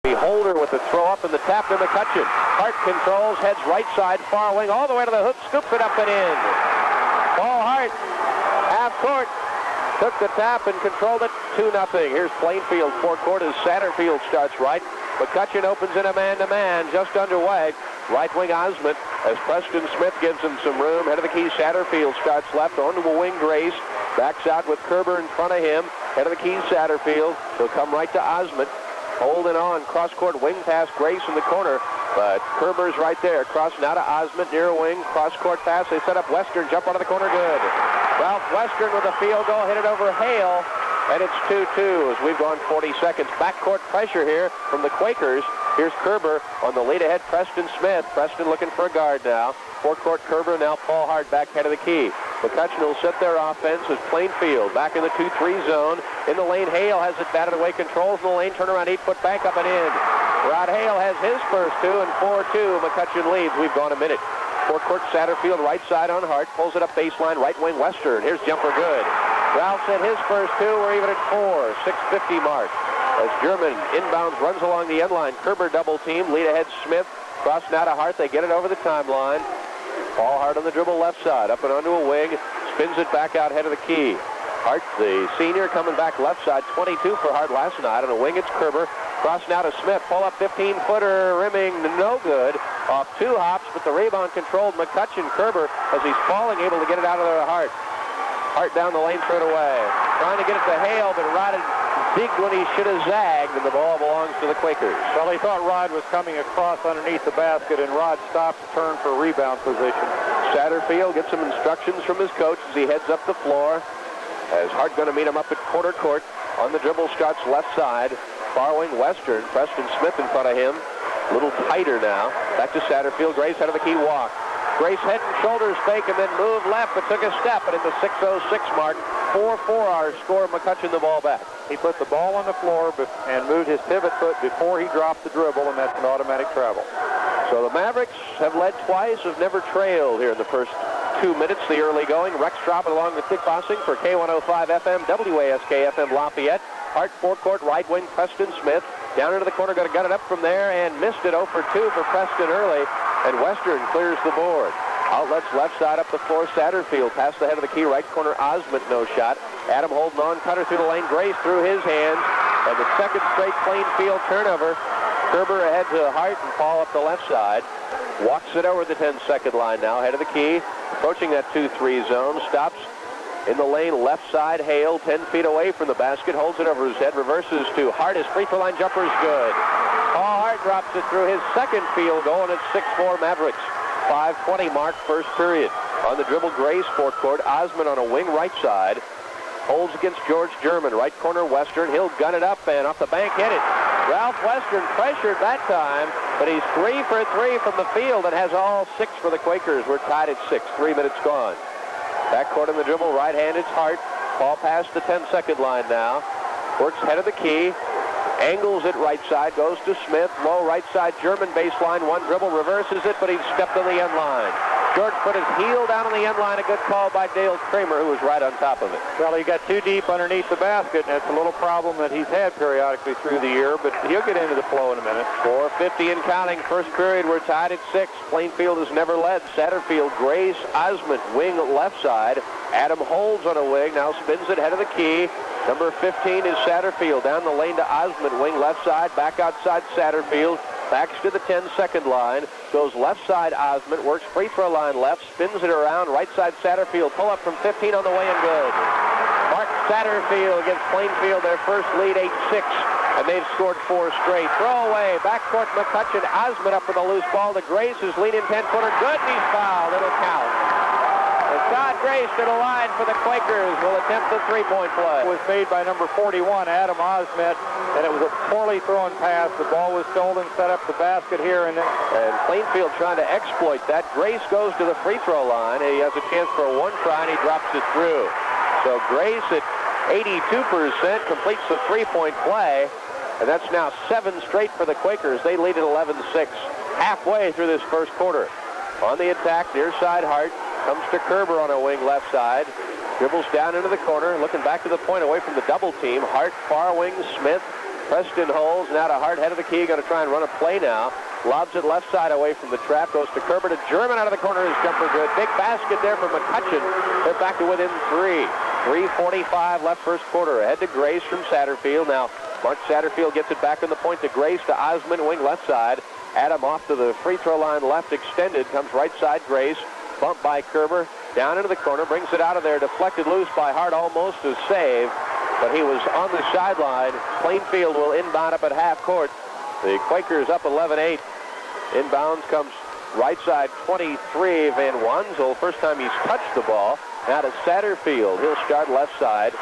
Holder with the throw up and the tap to McCutcheon. Hart controls, heads right side, far wing, all the way to the hook, scoops it up and in. Paul Hart, half court, took the tap and controlled it, 2-0. Here's Plainfield forecourt as Satterfield starts right. McCutcheon opens in a man-to-man, just underway. Right wing Osment as Preston Smith gives him some room. Head of the key, Satterfield starts left, onto a wing Grace. Backs out with Kerber in front of him. Head of the key, Satterfield. He'll come right to Osment. Holding on, cross-court wing pass, Grace in the corner. But Kerber's right there, crossing out to Osment, near wing, cross-court pass. They set up Western, jump out of the corner, good. Ralph Western with a field goal, hit it over Hale. And it's 2-2 as we've gone 40 seconds. Backcourt pressure here from the Quakers. Here's Kerber on the lead ahead, Preston Smith. Preston looking for a guard now. Forecourt Kerber, now Paul Hart back head of the key. McCutcheon will set their offense as Plainfield back in the 2-3 zone. In the lane, Hale has it batted away, controls in the lane, turn around, 8-foot bank up and in. Rod Hale has his first two, and 4-2. McCutcheon leads. We've gone a minute. Forecourt Satterfield, right side on Hart, pulls it up baseline, right wing Western. Here's jumper good. Ralph said his first two. We're even at 4, 6:50 mark. As German inbounds, runs along the end line. Kerber double team, lead ahead Smith. Cross now to Hart. They get it over the timeline. Paul Hart on the dribble left side, up and onto a wing. Spins it back out head of the key. Hart, the senior, coming back left side. 22 for Hart last night. On a wing, it's Kerber. Cross now to Smith. Pull up 15-footer, rimming, no good. Off 2 hops, but the rebound controlled McCutcheon. Kerber, as he's falling, able to get it out of there to Hart. Hart down the lane, threw it away. Trying to get it to Hale, but Rod zigged when he should have zagged, and the ball belongs to the Quakers. Well, he thought Rod was coming across underneath the basket, and Rod stopped to turn for rebound position. Satterfield gets some instructions from his coach as he heads up the floor. As Hart going to meet him up at quarter court. On the dribble, starts left side. Far wing Western. Preston Smith in front of him. A little tighter now. Back to Satterfield. Grace head of the key walk. Grace head and shoulders fake and then moved left, but took a step, and at the 6:06 mark, 4-4 our score. McCutcheon the ball back. He put the ball on the floor and moved his pivot foot before he dropped the dribble, and that's an automatic travel. So the Mavericks have led twice, have never trailed here in the first 2 minutes, the early going. Rex dropping along with Dick Bossing for K105 FM, WASK FM Lafayette. Hart forecourt, right wing, Preston Smith. Down into the corner, going to gut it up from there, and missed it 0 for 2 for Preston early. And Western clears the board. Outlets left side up the floor, Satterfield. Past the head of the key, right corner, Osment, no shot. Adam holding on, cutter through the lane, Grace through his hands. And the second straight Plainfield turnover. Kerber ahead to Hart and Paul up the left side. Walks it over the 10-second line now, head of the key. Approaching that 2-3 zone, stops in the lane, left side, Hale, 10 feet away from the basket, holds it over his head, reverses to Hart. His free throw line jumper is good. Paul Hart drops it through his second field goal, and it's 6-4 Mavericks. 5:20 mark, first period. On the dribble, Grace forecourt, Osment on a wing right side. Holds against George German, right corner Western. He'll gun it up and off the bank hit it. Ralph Western pressured that time, but he's 3 for 3 from the field and has all 6 for the Quakers. We're tied at 6, 3 minutes gone. Backcourt on the dribble, right hand, it's Hart. Ball past the 10-second line now. Works head of the key. Angles it right side, goes to Smith. Low right side, German baseline. One dribble, reverses it, but he's stepped on the end line. George put his heel down on the end line. A good call by Dale Kramer, who was right on top of it. Well, he got too deep underneath the basket, and that's a little problem that he's had periodically through the year, but he'll get into the flow in a minute. 4:50 and counting. First period, we're tied at 6. Plainfield has never led. Satterfield, Grace, Osment, wing left side. Adam holds on a wing, now spins it head of the key. Number 15 is Satterfield. Down the lane to Osment, wing left side, back outside Satterfield. Backs to the 10-second line. Goes left side Osment, works free throw line left, spins it around, right side Satterfield. Pull up from 15 on the way and good. Mark Satterfield gives Plainfield their first lead, 8-6. And they've scored 4 straight. Throw away, backcourt McCutcheon. Osment up with a loose ball to Grace, who's leading 10-footer. Good, and he's fouled. It'll count. Todd Grace to the line for the Quakers will attempt the three-point play. It was made by number 41, Adam Osment, and it was a poorly thrown pass. The ball was stolen, set up the basket here. And Plainfield trying to exploit that. Grace goes to the free throw line. He has a chance for a 1 try, and he drops it through. So Grace at 82% completes the three-point play, and that's now 7 straight for the Quakers. They lead at 11-6 halfway through this first quarter. On the attack, near side Hart. Comes to Kerber on a wing left side. Dribbles down into the corner. Looking back to the point away from the double team. Hart, far wing, Smith. Preston holds, now to Hart, head of the key, going to try and run a play now. Lobs it left side away from the trap, goes to Kerber, to German out of the corner, his jumper good. Big basket there for McCutcheon. They're back to within 3. 3:45 left first quarter. Ahead to Grace from Satterfield. Now, Mark Satterfield gets it back on the point to Grace, to Osmond, wing left side. Adam off to the free throw line left, extended, comes right side, Grace. Bumped by Kerber, down into the corner, brings it out of there, deflected loose by Hart, almost a save. But he was on the sideline. Plainfield will inbound up at half court. The Quakers up 11-8. Inbounds comes right side 23, Van Wanzel. First time he's touched the ball. Now to Satterfield. He'll start left side.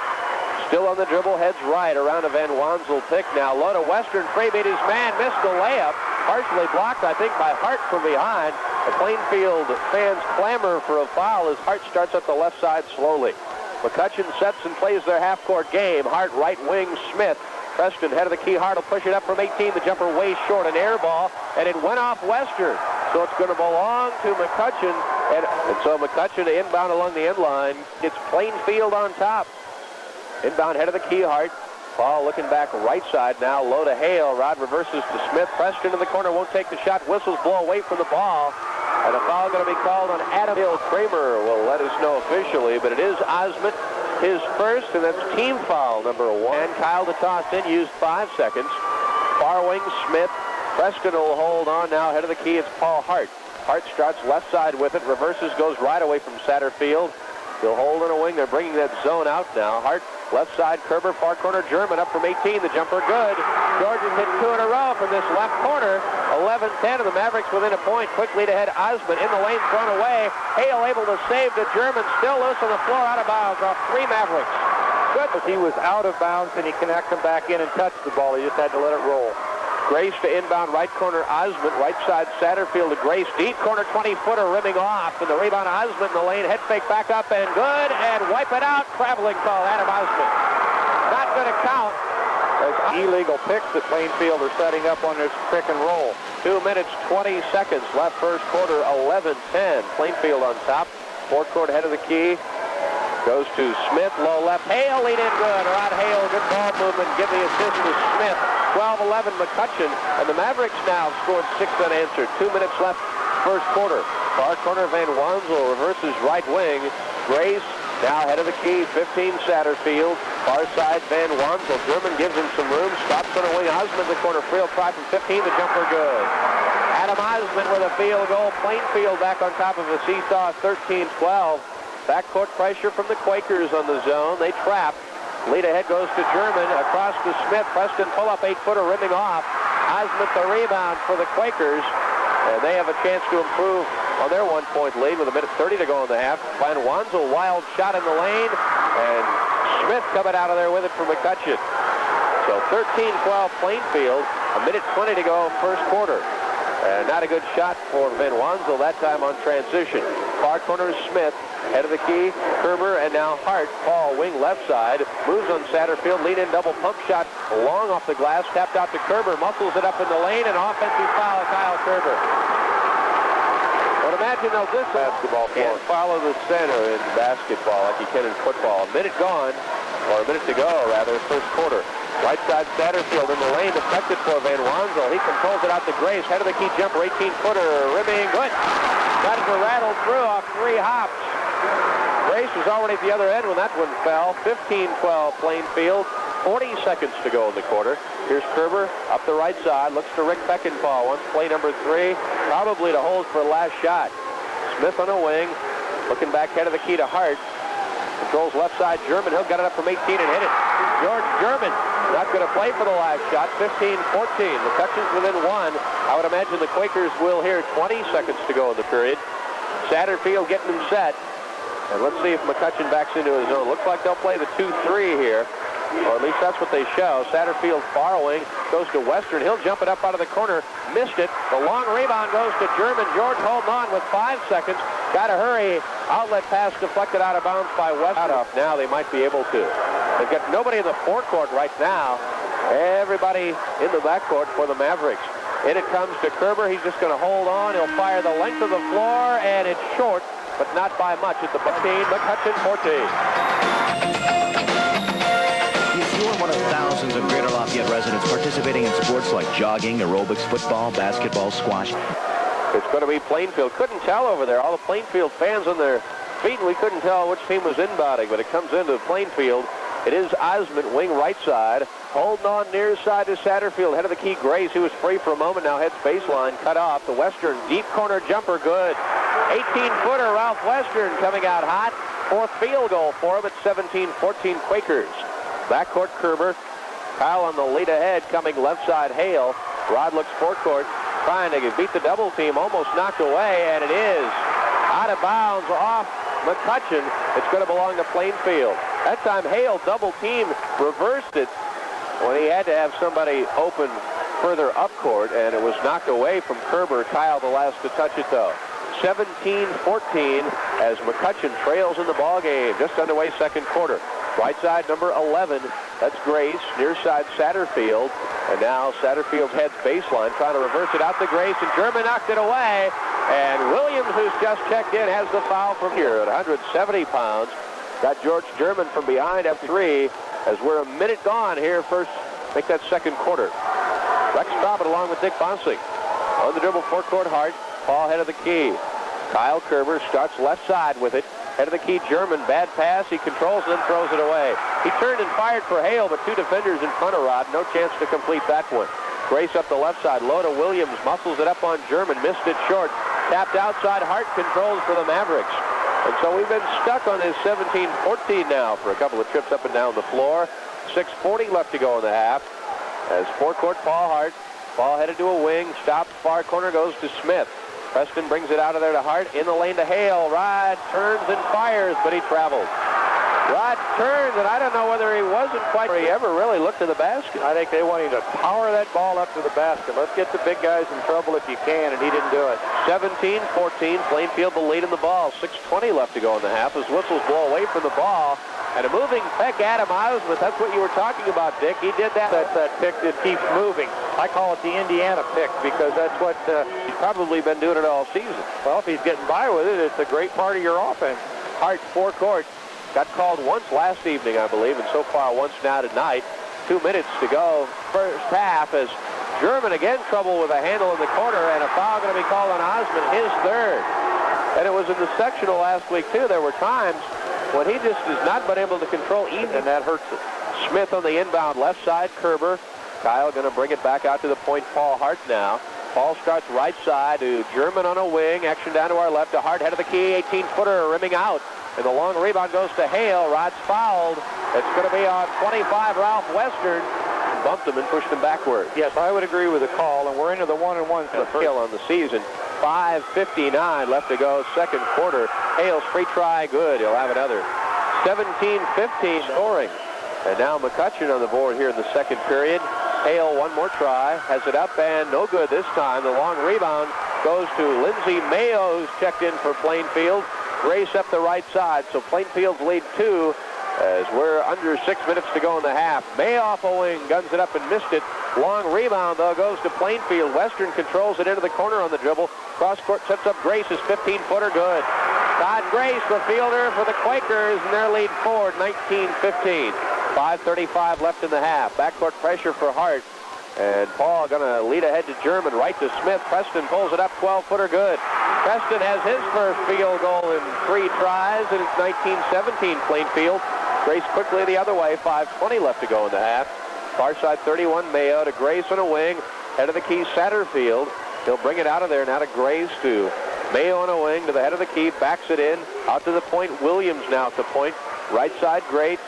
Still on the dribble, heads right around a Van Wanzel pick. Now low to Western. Frey beat his man, missed the layup. Partially blocked, I think, by Hart from behind. The Plainfield fans clamor for a foul as Hart starts up the left side slowly. McCutcheon sets and plays their half-court game. Hart right wing, Smith. Preston head of the key. Hart will push it up from 18. The jumper way short, an air ball, and it went off Western. So it's going to belong to McCutcheon. And so McCutcheon inbound along the end line. It's Plainfield on top. Inbound head of the key, Hart. Ball looking back right side now. Low to Hale. Rod reverses to Smith. Preston in the corner, won't take the shot. Whistles blow away from the ball. And a foul going to be called on Adam. Bill Kramer will let us know officially, but it is Osmond, his first, and that's team foul number 1. And Kyle to toss in, used 5 seconds. Far wing, Smith. Preston will hold on now. Head of the key, it's Paul Hart. Hart starts left side with it. Reverses, goes right away from Satterfield. He'll hold in a wing. They're bringing that zone out now. Hart left side, Kerber, far corner, German up from 18. The jumper good. Georgians hit 2 in a row from this left corner. 11-10, and the Mavericks within a point. Quickly to head Osmond in the lane, thrown away. Hale able to save the German. Still loose on the floor, out of bounds off 3 Mavericks. Good. He was out of bounds, and he connected him back in and touched the ball. He just had to let it roll. Grace to inbound right corner, Osmond. Right side, Satterfield to Grace. Deep corner, 20-footer rimming off. And the rebound, Osmond in the lane. Head fake back up and good. And wipe it out. Traveling call, Adam Osmond. Not going to count. There's illegal picks that Plainfield are setting up on this pick and roll. 2 minutes, 20 seconds left first quarter, 11-10. Plainfield on top. Fourth court head of the key. Goes to Smith, low left. Hale lead in good. Rod Hale, good ball movement. Give the assist to Smith. 12-11 McCutcheon. And the Mavericks now scored 6 unanswered. 2 minutes left first quarter. Far corner, Van Wanzel reverses right wing. Grace now head of the key, 15 Satterfield. Far side, Van Wanzel. German gives him some room. Stops on a wing. Osmond in the corner. Freel try from 15. The jumper good. Adam Osmond with a field goal. Plainfield back on top of a seesaw, 13-12. Backcourt pressure from the Quakers on the zone. They trap. Lead ahead goes to German. Across to Smith. Preston pull up 8-footer rimming off. Osmond the rebound for the Quakers. And they have a chance to improve on their 1-point lead with 1:30 to go in the half. Van Wanzel, wild shot in the lane. And Smith coming out of there with it for McCutcheon. So 13-12 Plainfield. 1:20 to go first quarter. And not a good shot for Van Wanzel that time on transition. Far corner is Smith. Head of the key, Kerber, and now Hart. Paul, wing left side. Moves on Satterfield. Lead in double pump shot. Long off the glass. Tapped out to Kerber. Muscles it up in the lane. And offensive foul, Kyle Kerber. But imagine they'll this basketball can't follow the center in basketball like you can in football. A minute gone, or a minute to go, rather, first quarter. Right side Satterfield in the lane, deflected for Van Wanzel. He controls it out to Grace. Head of the key jumper, 18-footer, rimming, good. Got it to rattle through off 3 hops. Grace was already at the other end when that one fell. 15-12 Plainfield. 40 seconds to go in the quarter. Here's Kerber up the right side. Looks to Rick Beckenpaul. Wants play number 3. Probably to hold for the last shot. Smith on a wing. Looking back head of the key to Hart. Controls left side German. He'll get it up from 18 and hit it. George German not going to play for the last shot. 15-14. McCutcheon's within 1. I would imagine the Quakers will here. 20 seconds to go in the period. Satterfield getting him set. And let's see if McCutcheon backs into his own. Looks like they'll play the 2-3 here. Or at least that's what they show. Satterfield far wing. Goes to Western. He'll jump it up out of the corner. Missed it. The long rebound goes to German. George holding on with 5 seconds. Got to hurry. Outlet pass deflected out of bounds by Western. Now they might be able to. They've got nobody in the forecourt right now. Everybody in the backcourt for the Mavericks. In it comes to Kerber. He's just going to hold on. He'll fire the length of the floor, and it's short, but not by much. At the 15, McCutcheon 14. If you're one of thousands thousands of Greater Lafayette residents participating in sports like jogging, aerobics, football, basketball, squash. It's going to be Plainfield. Couldn't tell over there. All the Plainfield fans on their feet. We couldn't tell which team was inbounding, but it comes into Plainfield. It is Osmond, wing right side. Holding on near side to Satterfield. Head of the key, Grace, who was free for a moment. Now heads baseline. Cut off. The Western deep corner jumper. Good. 18-footer Ralph Western coming out hot. Fourth field goal for him at 17-14 Quakers. Backcourt Kerber. Kyle on the lead ahead. Coming left side Hale. Rod looks forecourt. Trying to beat the double team. Almost knocked away. And it is out of bounds off McCutcheon. It's going to belong to Plainfield. That time Hale double team reversed it when he had to have somebody open further up court, and it was knocked away from Kerber. Kyle the last to touch it though. 17-14 as McCutcheon trails in the ball game. Just underway second quarter. Right side number 11. That's Grace. Near side Satterfield. And now Satterfield heads baseline, trying to reverse it out to Grace, and German knocked it away. And Williams, who's just checked in, has the foul from here at 170 pounds. Got George German from behind at 3 as we're a minute gone here. First, make that second quarter. Rex Cobbett along with Dick Bonsing. On the dribble, forecourt Hart. Paul head of the key. Kyle Kerber starts left side with it. Head of the key, German. Bad pass. He controls and then throws it away. He turned and fired for Hale, but two defenders in front of Rod. No chance to complete that one. Grace up the left side. Low to Williams. Muscles it up on German. Missed it short. Tapped outside. Hart controls for the Mavericks. And so we've been stuck on this 17-14 now for a couple of trips up and down the floor. 6:40 left to go in the half. As forecourt, Paul Hart. Ball headed to a wing. Stopped. Far corner goes to Smith. Preston brings it out of there to Hart. In the lane to Hale. Rod turns and fires, but he travels. Rod turns, and I don't know whether he wasn't quite. He ever really looked to the basket. I think they want him to power that ball up to the basket. Let's get the big guys in trouble if you can, and he didn't do it. 17-14, Plainfield the lead in the ball. 6:20 left to go in the half as whistles blow away from the ball. And a moving pick, Adam Osmond. That's what you were talking about, Dick. He did that. That's that pick that keeps moving. I call it the Indiana pick because that's what he's probably been doing it all season. Well, if he's getting by with it, it's a great part of your offense. Hart, forecourt. Got called once last evening, I believe, and so far once now tonight. 2 minutes to go. First half as German again trouble with a handle in the corner, and a foul going to be called on Osmond, his third. And it was in the sectional last week, too. There were times when he just has not been able to control even, and that hurts it. Smith on the inbound left side, Kerber. Kyle going to bring it back out to the point, Paul Hart now. Paul starts right side to German on a wing. Action down to our left to Hart, head of the key, 18-footer rimming out. And the long rebound goes to Hale. Rod's fouled. It's going to be on 25, Ralph Western. Bumped him and pushed him backward. Yes, I would agree with the call, and we're into the 1-and-1 for the kill on the season. 5:59 left to go, second quarter. Hale's free try, good. He'll have another. 17-15 scoring. And now McCutcheon on the board here in the second period. Hale, one more try, has it up, and no good this time. The long rebound goes to Lindsey Mayo, who's checked in for Plainfield. Grace up the right side, so Plainfield's lead 2 as we're under 6 minutes to go in the half. Mayo off a wing, guns it up and missed it. Long rebound, though, goes to Plainfield. Western controls it into the corner on the dribble. Cross court sets up Grace's 15-footer, good. Todd Grace, the fielder for the Quakers, and their lead forward, 19-15. 5:35 left in the half. Backcourt pressure for Hart. And Paul going to lead ahead to German, right to Smith. Preston pulls it up, 12-footer, good. Preston has his first field goal in 3 tries, and it's 19-17 Plainfield. Grace quickly the other way, 5:20 left to go in the half. Far side 31, Mayo to Grace on a wing. Head of the key, Satterfield. He'll bring it out of there now to Grace to Mayo on a wing to the head of the key, backs it in. Out to the point, Williams now at the point. Right side, Grace.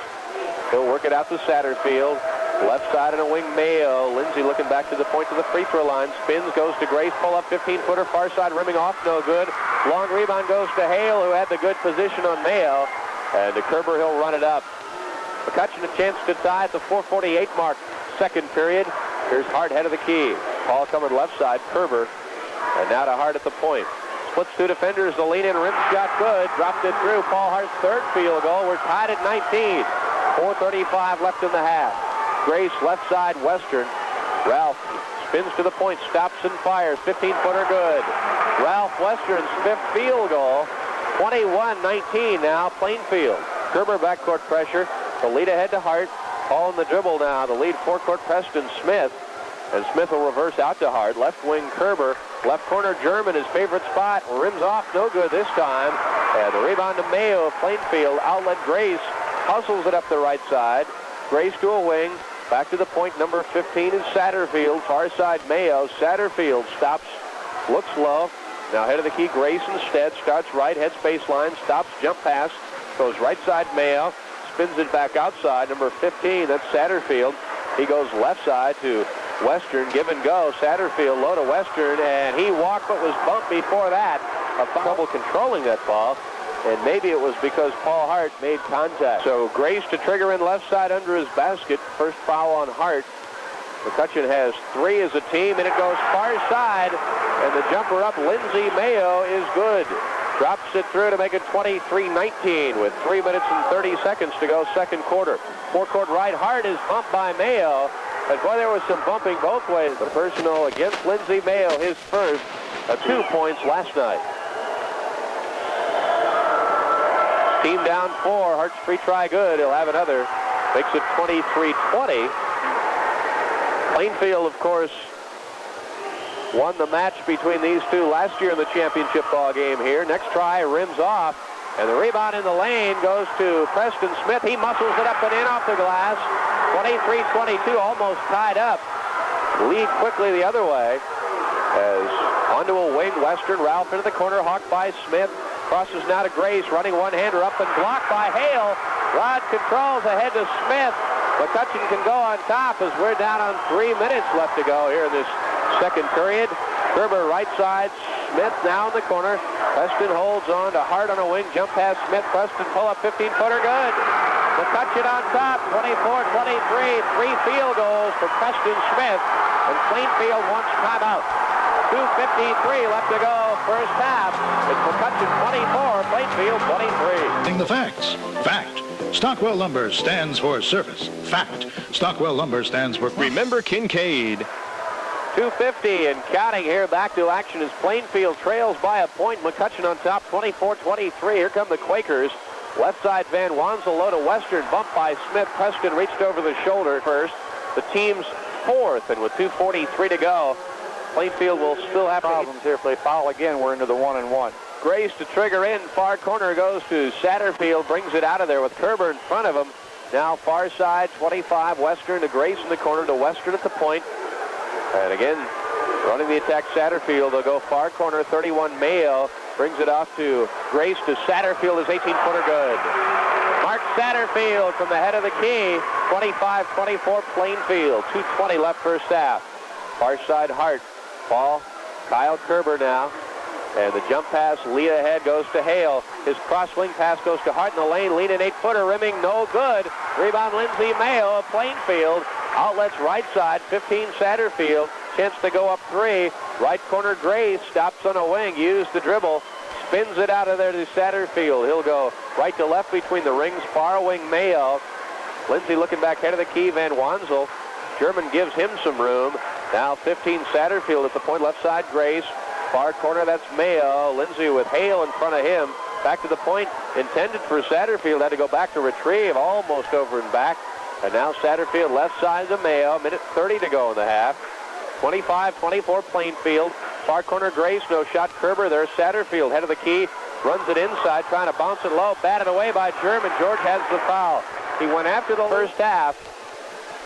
He'll work it out to Satterfield. Left side and a wing, Mayo. Lindsey looking back to the point to the free throw line. Spins, goes to Grace. Pull up 15-footer. Far side rimming off, no good. Long rebound goes to Hale, who had the good position on Mayo. And to Kerber, he'll run it up. McCutcheon a chance to tie at the 4:48 mark. Second period. Here's Hart, head of the key. Paul coming left side, Kerber. And now to Hart at the point. Splits 2 defenders. The lean-in rim shot good. Dropped it through. Paul Hart's third field goal. We're tied at 19. 4:35 left in the half. Grace left side, Western. Ralph spins to the point, stops and fires. 15-footer good. Ralph Western's 5th field goal. 21-19 now, Plainfield. Kerber backcourt pressure. The lead ahead to Hart. Paul in the dribble now. The lead forecourt Preston Smith. And Smith will reverse out to Hart. Left wing Kerber. Left corner German, his favorite spot. Rims off, no good this time. And the rebound to Mayo of Plainfield. Outlet Grace. Hustles it up the right side. Grace to a wing. Back to the point. Number 15 is Satterfield. Far side Mayo. Satterfield stops. Looks low. Now head of the key. Grace instead. Starts right. Heads baseline. Stops. Jump pass. Goes right side Mayo. Spins it back outside. Number 15. That's Satterfield. He goes left side to Western. Give and go. Satterfield low to Western. And he walked but was bumped before that. A trouble controlling that ball. And maybe it was because Paul Hart made contact. So Grace to trigger in left side under his basket. First foul on Hart. McCutcheon has 3 as a team, and it goes far side. And the jumper up, Lindsey Mayo, is good. Drops it through to make it 23-19 with 3 minutes and 30 seconds to go second quarter. Forecourt right, Hart is bumped by Mayo. But boy, there was some bumping both ways. The personal against Lindsey Mayo, his first, 2 points last night. Team down 4. Hart's free try good. He'll have another. Makes it 23-20. Plainfield, of course, won the match between these two last year in the championship ball game here. Next try, rims off. And the rebound in the lane goes to Preston Smith. He muscles it up and in off the glass. 23-22, almost tied up. Lead quickly the other way. As onto a wing, Western. Ralph into the corner, hawked by Smith. Crosses now to Grace, running one-hander up and blocked by Hale. Rod controls ahead to Smith. McCutcheon can go on top as we're down on 3 minutes left to go here in this second period. Kerber right side. Smith now in the corner. Preston holds on to Hart on a wing. Jump past Smith. Preston pull up 15-footer good. McCutcheon on top. 24-23. 3 field goals for Preston Smith. And Plainfield wants timeout. 2:53 left to go first half. It's McCutcheon 24, Plainfield 23. The facts. Fact. Stockwell Lumber stands for service. Fact. Stockwell Lumber stands for... Remember Kincaid. 2:50 and counting here. Back to action as Plainfield trails by a point. McCutcheon on top, 24-23. Here come the Quakers. Left side Van Wansel low to Western. Bumped by Smith. Preston reached over the shoulder first. The team's fourth, and with 2:43 to go, Plainfield will still have problems here. If they foul again, we're into the 1-and-1. Grace to trigger in. Far corner goes to Satterfield. Brings it out of there with Kerber in front of him. Now far side, 25. Western to Grace in the corner to Western at the point. And again, running the attack, Satterfield. They'll go far corner, 31 Mayo. Brings it off to Grace to Satterfield. His 18-footer good. Mark Satterfield from the head of the key. 25-24 Plainfield. 2:20 left first half. Far side Hart. Ball, Kyle Kerber now. And the jump pass, lead ahead, goes to Hale. His cross-wing pass goes to Hart in the lane. Lead an 8-footer, rimming, no good. Rebound, Lindsey Mayo of Plainfield. Outlets right side, 15 Satterfield. Chance to go up 3. Right corner, Grace stops on a wing, used the dribble. Spins it out of there to Satterfield. He'll go right to left between the rings. Far wing, Mayo. Lindsey looking back, head of the key, Van Wansel. German gives him some room. Now 15 Satterfield at the point, left side Grace. Far corner, that's Mayo. Lindsey with Hale in front of him. Back to the point, intended for Satterfield. Had to go back to retrieve, almost over and back. And now Satterfield left side to Mayo. Minute 30 to go in the half. 25-24 Plainfield. Far corner Grace, no shot Kerber. There's Satterfield, head of the key. Runs it inside, trying to bounce it low. Batted away by German. George has the foul. He went after the first half.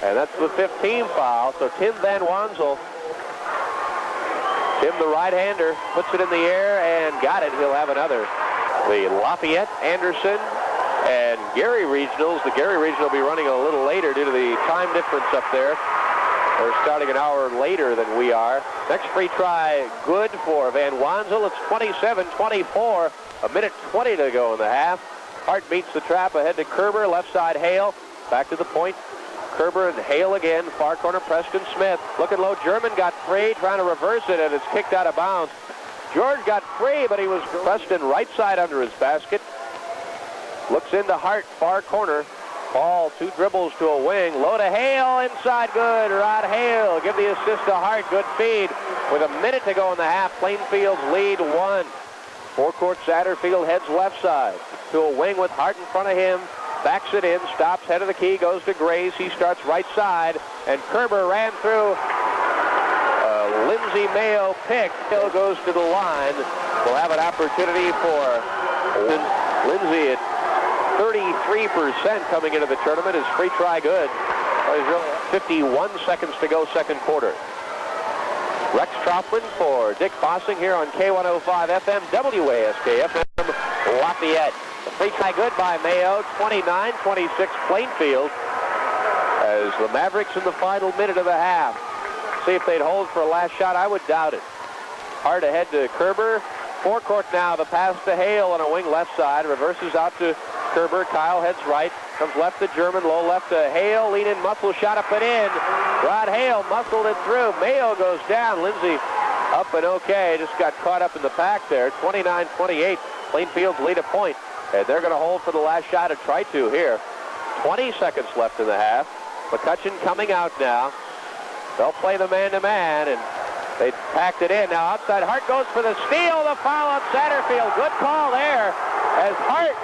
And that's the 15th foul. So Tim Van Wansel, Tim the right-hander, puts it in the air and got it. He'll have another. The Lafayette, Anderson, and Gary regionals. The Gary regional will be running a little later due to the time difference up there. They're starting an hour later than we are. Next free try, good for Van Wansel. It's 27-24. A minute 20 to go in the half. Hart beats the trap ahead to Kerber. Left side Hale. Back to the point. Kerber and Hale again. Far corner Preston Smith. Looking low. German got free. Trying to reverse it, and it's kicked out of bounds. George got free, but he was Preston right side under his basket. Looks into Hart. Far corner. Ball, 2 dribbles to a wing. Low to Hale. Inside good. Rod Hale. Give the assist to Hart. Good feed. With a minute to go in the half, Plainfield's lead 1. Forecourt Satterfield heads left side. To a wing with Hart in front of him. backs it in, stops, head of the key, goes to Grace. He starts right side, and Kerber ran through. Lindsay Mayo pick. Hill goes to the line. We'll have an opportunity for Lindsay at 33% coming into the tournament. Is free try good? 51 seconds to go, second quarter. Rex Troutman for Dick Fossing here on K105 FM, WASK FM, Lafayette. The free try good by Mayo, 29-26 Plainfield, as the Mavericks in the final minute of the half. See if they'd hold for a last shot. I would doubt it. Hard ahead to Kerber. Forecourt now, the pass to Hale on a wing left side. Reverses out to Kerber. Kyle heads right. Comes left to German. Low left to Hale. Lean in, muscle shot up and in. Rod Hale muscled it through. Mayo goes down. Lindsay up and okay. Just got caught up in the pack there. 29-28. Plainfield's lead a point. And they're going to hold for the last shot to try to here. 20 seconds left in the half. McCutcheon coming out now. They'll play the man-to-man, and they packed it in. Now outside, Hart goes for the steal. The foul on Satterfield. Good call there as Hart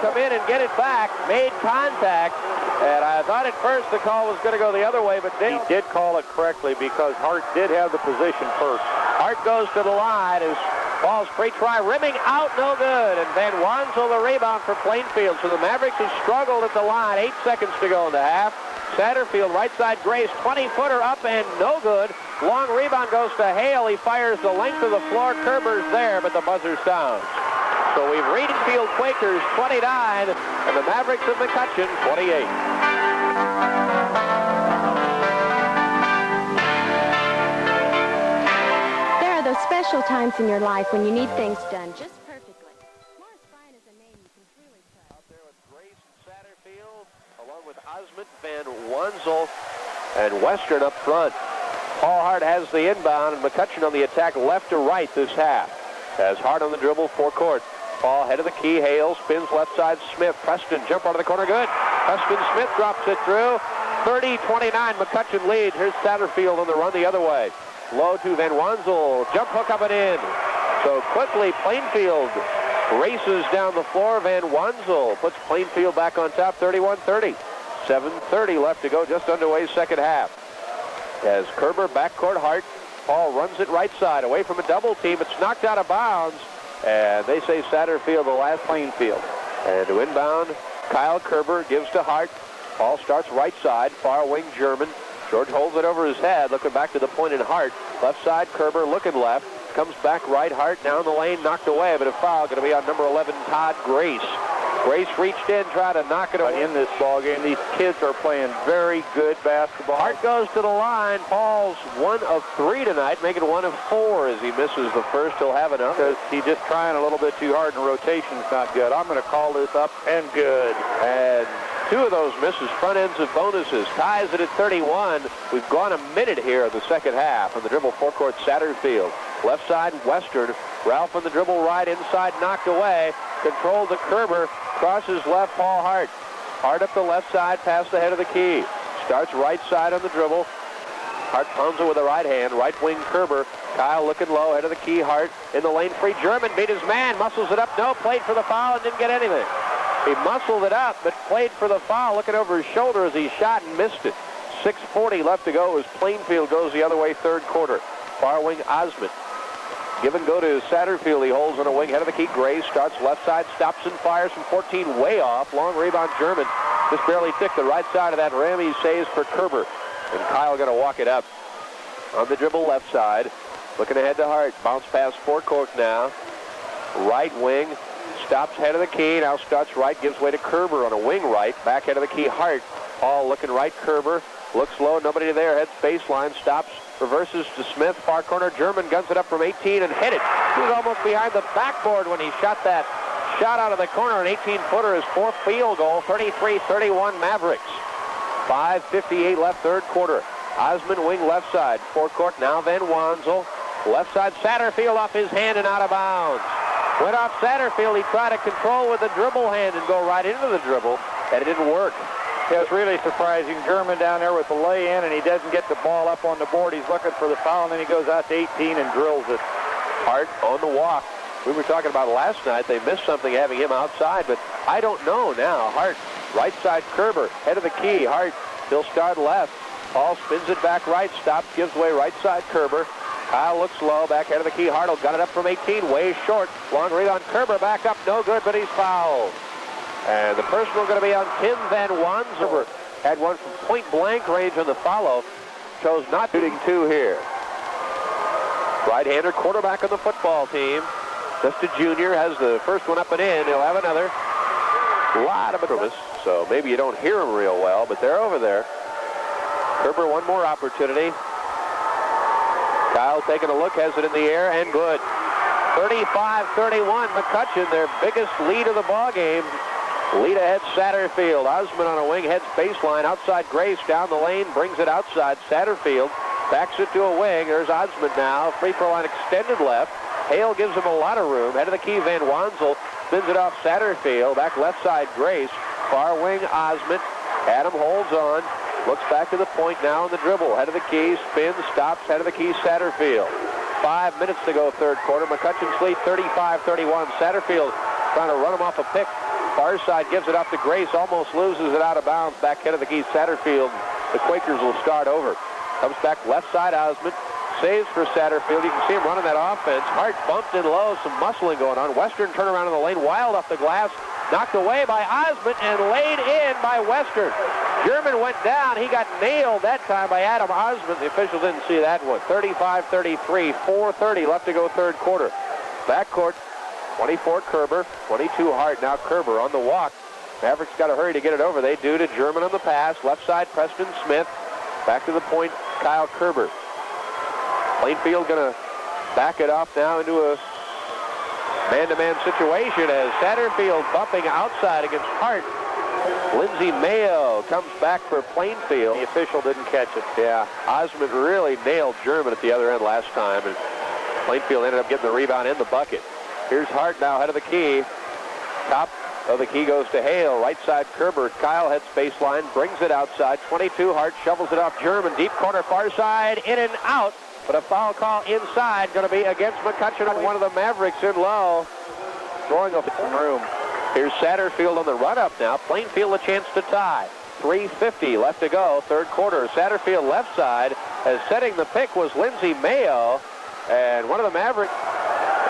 come in and get it back. Made contact, and I thought at first the call was going to go the other way, but he did call it correctly because Hart did have the position first. Hart goes to the line as ball's free try, rimming out, no good. And Van Wansel the rebound for Plainfield. So the Mavericks have struggled at the line. 8 seconds to go in the half. Satterfield, right side, Grace, 20-footer up and no good. Long rebound goes to Hale. He fires the length of the floor. Kerber's there, but the buzzer sounds. So we've Reedfield Quakers 29 and the Mavericks of McCutcheon 28. There are those special times in your life when you need things done just perfectly. Morris Fine is a name you can truly trust. Out there with Grace and Satterfield, along with Osmond, Van Wansel, and Western up front. Paul Hart has the inbound, and McCutcheon on the attack left to right this half. Has Hart on the dribble, forecourt. Paul head of the key, Hale, spins left side, Smith. Preston, jump out of the corner, good. Preston Smith drops it through. 30-29, McCutcheon lead. Here's Satterfield on the run the other way. Low to Van Wansel, jump hook up and in. So quickly, Plainfield races down the floor. Van Wansel puts Plainfield back on top, 31-30. 7:30 left to go, just underway second half. As Kerber backcourt, Hart. Paul runs it right side, away from a double team. It's knocked out of bounds, and they say Satterfield the last Plainfield. And to inbound, Kyle Kerber gives to Hart. Paul starts right side, far wing German. George holds it over his head, looking back to the point in Hart. Left side, Kerber looking left. Comes back right, Hart down the lane, knocked away, but a foul going to be on number 11, Todd Grace. Grace reached in, tried to knock it away. In this ballgame, these kids are playing very good basketball. Hart goes to the line. Paul's 1 of 3 tonight, making 1 of 4 as he misses the first. He'll have enough. Because he's just trying a little bit too hard, and rotation's not good. I'm going to call this up and good. And 2 of those misses, front ends of bonuses. Ties it at 31. We've gone a minute here in the second half. On the dribble, forecourt, Satterfield. Left side, Western. Ralph on the dribble, right inside, knocked away. Controlled to Kerber. Crosses left, Paul Hart. Hart up the left side, past the head of the key. Starts right side on the dribble. Hart pounds it with the right hand. Right wing, Kerber. Kyle looking low, head of the key, Hart. In the lane, free German, beat his man. Muscles it up, no, played for the foul and didn't get anything. He muscled it up, but played for the foul, looking over his shoulder as he shot and missed it. 6:40 left to go as Plainfield goes the other way, third quarter. Far wing, Osmond. Give and go to Satterfield. He holds on a wing, head of the key. Gray starts left side, stops and fires from 14, way off. Long rebound, German. Just barely ticked the right side of that rim. He saves for Kerber. And Kyle going to walk it up. On the dribble, left side. Looking ahead to Hart. Bounce pass forecourt now. Right wing. Stops head of the key. Now starts right. Gives way to Kerber on a wing right. Back head of the key, Hart. Paul looking right, Kerber. Looks low, nobody there. Heads baseline. Stops. Reverses to Smith, far corner. German guns it up from 18 and hit it. He was almost behind the backboard when he shot that shot out of the corner. An 18-footer, his 4th field goal. 33-31 Mavericks. 5:58 left, third quarter. Osmond wing left side. Forecourt now Van Wansel. Left side, Satterfield off his hand and out of bounds. Went off Satterfield. He tried to control with the dribble hand and go right into the dribble, and it didn't work. It was really surprising. German down there with the lay-in, and he doesn't get the ball up on the board. He's looking for the foul, and then he goes out to 18 and drills it. Hart on the walk. We were talking about last night. They missed something having him outside, but I don't know now. Hart Right side Kerber, head of the key. Hart, he'll start left. Paul spins it back right, stops, gives way right side Kerber. Kyle looks low, back head of the key. Hartle got it up from 18, way short. Long rebound, Kerber back up, no good, but he's fouled. And the personal going to be on Tim Van Wanzer. Had one from point blank range on the follow. Chose not shooting two here. Right-hander quarterback on the football team. Just a junior, has the first one up and in. He'll have another. A lot of service, so maybe you don't hear them real well, but they're over there. Kerber, one more opportunity. Kyle taking a look, has it in the air, and good. 35-31, McCutcheon, their biggest lead of the ball game. Lead ahead Satterfield. Osmond on a wing, heads baseline. Outside Grace, down the lane, brings it outside. Satterfield backs it to a wing. There's Osmond now. Free throw line extended left. Hale gives him a lot of room. Head of the key, Van Wanzel spins it off Satterfield. Back left side, Grace. Far wing, Osmond. Adam holds on. Looks back to the point now on the dribble. Head of the key, spins, stops. Head of the key, Satterfield. 5 minutes to go, third quarter. McCutcheon's lead, 35-31. Satterfield trying to run him off a pick. Far side gives it up to Grace, almost loses it out of bounds. Back head of the key, Satterfield. The Quakers will start over. Comes back left side, Osmond. Saves for Satterfield. You can see him running that offense. Hart bumped in low, some muscling going on. Western turnaround in the lane, wild off the glass. Knocked away by Osmond and laid in by Western. German went down. He got nailed that time by Adam Osmond. The official didn't see that one. 35-33, 4:30 left to go third quarter. Backcourt, 24 Kerber, 22 Hart. Now Kerber on the walk. Mavericks got to hurry to get it over. They do to German on the pass. Left side, Preston Smith. Back to the point, Kyle Kerber. Plainfield going to back it off now into a man-to-man situation as Satterfield bumping outside against Hart. Lindsey Mayo comes back for Plainfield. The official didn't catch it. Yeah, Osmond really nailed German at the other end last time, and Plainfield ended up getting the rebound in the bucket. Here's Hart now, head of the key. Top of the key goes to Hale. Right side Kerber. Kyle heads baseline, brings it outside. 22 Hart shovels it off German. Deep corner far side, in and out. But a foul call inside, going to be against McCutcheon on one of the Mavericks in low. Throwing a room. Here's Satterfield on the run-up now. Plainfield a chance to tie. 3:50 left to go, third quarter. Satterfield left side, as setting the pick was Lindsey Mayo. And one of the Mavericks,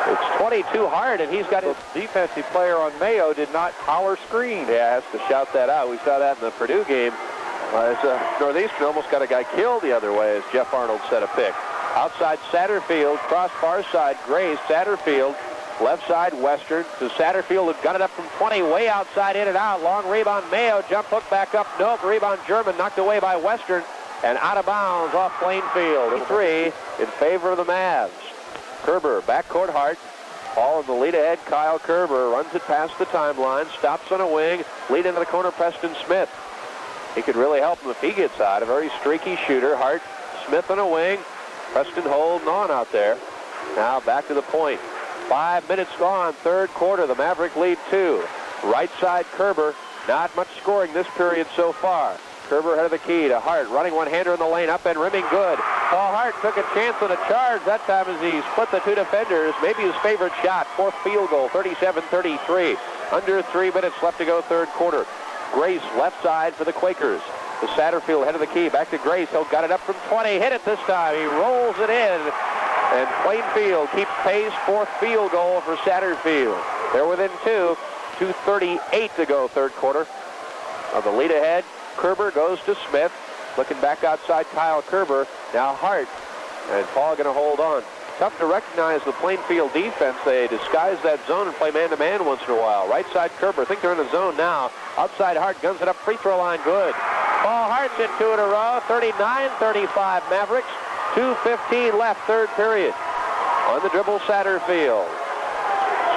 it's 22 Hart, and he's got his defensive player on Mayo did not collar screen. Yeah, has to shout that out. We saw that in the Purdue game. Northeastern almost got a guy killed the other way as Jeff Arnold set a pick. Outside Satterfield, cross far side Grace. Satterfield, left side Western to Satterfield, who got it up from 20, way outside, in and out. Long rebound Mayo, jump hook back up. Nope, rebound German, knocked away by Western, and out of bounds off Plainfield. 3 in favor of the Mavs. Kerber, backcourt Hart. Ball in the lead ahead, Kyle Kerber runs it past the timeline, stops on a wing, lead into the corner, Preston Smith. He could really help him if he gets out. A very streaky shooter. Hart, Smith on a wing. Preston holding on out there. Now back to the point. 5 minutes gone, third quarter. The Maverick lead 2. Right side Kerber. Not much scoring this period so far. Kerber head of the key to Hart. Running one-hander in the lane. Up and rimming good. Paul Hart took a chance on a charge that time as he split the two defenders. Maybe his favorite shot. Fourth field goal, 37-33. Under 3 minutes left to go third quarter. Grace left side for the Quakers. The Satterfield head of the key. Back to Grace. He'll got it up from 20. Hit it this time. He rolls it in. And Plainfield keeps pace. Fourth field goal for Satterfield. They're within 2. 2:38 to go third quarter. On the lead ahead, Kerber goes to Smith. Looking back outside, Kyle Kerber. Now Hart. And Paul going to hold on. Tough to recognize the Plainfield defense. They disguise that zone and play man-to-man once in a while. Right side Kerber. I think they're in the zone now. Outside Hart guns it up. Free throw line good. Paul Hart's hit 2 in a row. 39-35 Mavericks. 2:15 left, third period. On the dribble, Satterfield.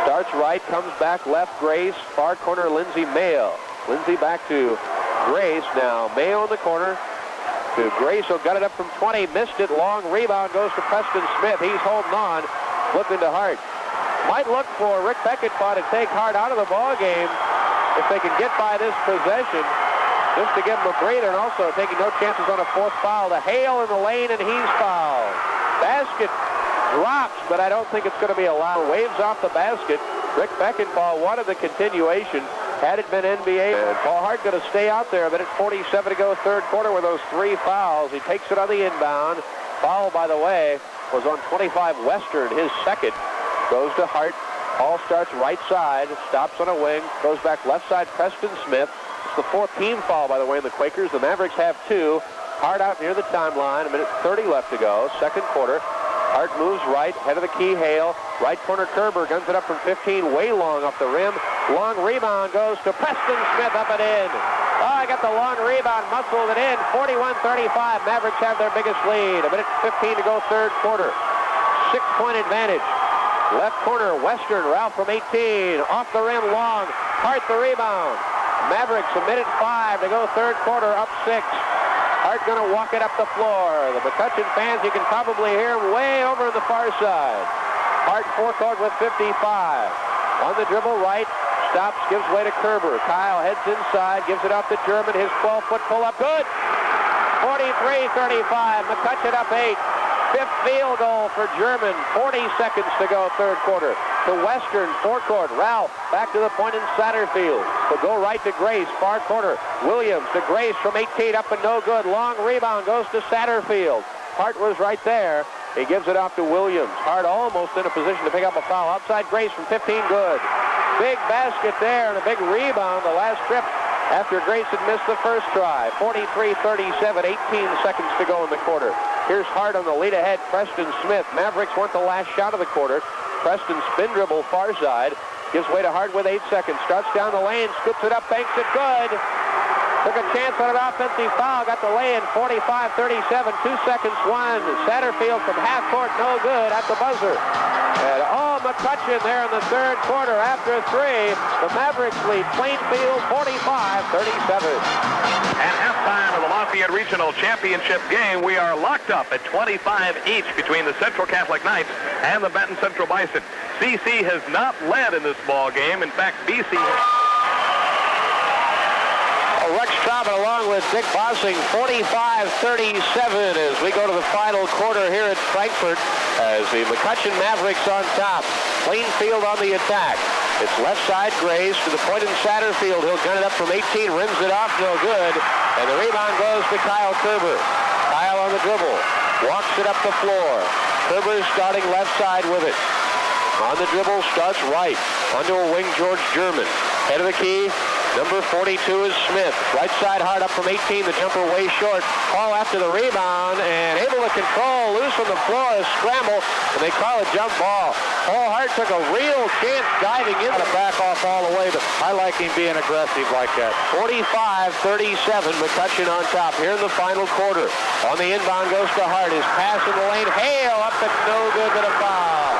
Starts right, comes back left, Grace. Far corner, Lindsey Mayo. Lindsey back to Grace now. Mayo in the corner to Grace, who got it up from 20. Missed it. Long rebound goes to Preston Smith. He's holding on. Looking to Hart. Might look for Rick Beckettpaw to take Hart out of the ball game if they can get by this possession, just to give him a breather, and also taking no chances on a fourth foul. To Hale in the lane, and he's fouled. Basket drops, but I don't think it's going to be allowed. Waves off the basket. Rick Beckettpaw wanted the continuation. Had it been NBA, and Paul Hart going to stay out there. A minute 47 to go, third quarter with those 3 fouls. He takes it on the inbound. Foul, by the way, was on 25 Western, his second. Goes to Hart. Paul starts right side, stops on a wing, goes back left side, Preston Smith. It's the 4th team foul, by the way, in the Quakers. The Mavericks have 2. Hart out near the timeline, a minute 30 left to go, second quarter. Hart moves right, head of the key, Hale. Right corner, Kerber guns it up from 15, way long off the rim. Long rebound goes to Preston Smith, up and in. Oh, I got the long rebound, muscled it in. 41-35, Mavericks have their biggest lead. A minute 15 to go, third quarter. 6-point advantage. Left corner, Western, Ralph from 18. Off the rim, long. Hart the rebound. Mavericks, a minute 5 to go, third quarter, up 6. Hart going to walk it up the floor. The McCutcheon fans, you can probably hear him way over on the far side. Hart forecourt with 55. On the dribble, right. Stops, gives way to Kerber. Kyle heads inside, gives it up to German. His 12-foot pull-up, good. 43-35, McCutcheon up 8. 5th field goal for German. 40 seconds to go, third quarter. To Western, forecourt. Ralph back to the point in Satterfield. Will go right to Grace, far corner. Williams to Grace from 18, up and no good. Long rebound goes to Satterfield. Hart was right there. He gives it off to Williams. Hart almost in a position to pick up a foul. Outside Grace from 15, good. Big basket there and a big rebound the last trip after Grace had missed the first try. 43-37, 18 seconds to go in the quarter. Here's Hart on the lead ahead, Preston Smith. Mavericks want the last shot of the quarter. Preston spin dribble far side. Gives way to Hart with 8 seconds. Starts down the lane, scoops it up, banks it good. Took a chance on an offensive foul. Got the lay in 45-37, 2 seconds, 1. Satterfield from half court, no good at the buzzer. And McCutcheon there in the third quarter after 3. The Mavericks lead Plainfield 45-37. At halftime of the Lafayette Regional Championship game, we are locked up at 25 each between the Central Catholic Knights and the Benton Central Bison. CC has not led in this ball game. In fact, BC Rex Traubert along with Dick Bossing, 45-37 as we go to the final quarter here at Frankfort as the McCutcheon Mavericks on top. Plainfield on the attack. It's left side Grace to the point in Satterfield. He'll gun it up from 18, rims it off, no good. And the rebound goes to Kyle Kerber. Kyle on the dribble, walks it up the floor. Kerber is starting left side with it. On the dribble, starts right. Onto a wing, George German. Head of the key, number 42 is Smith. Right side Hart up from 18, the jumper way short. Paul after the rebound and able to control, loose on the floor, a scramble, and they call a jump ball. Paul Hart took a real chance diving in to back off all the way, but I like him being aggressive like that. 45-37, McCutcheon on top here in the final quarter. On the inbound goes to Hart. His pass in the lane, Hale up and no good, but a foul.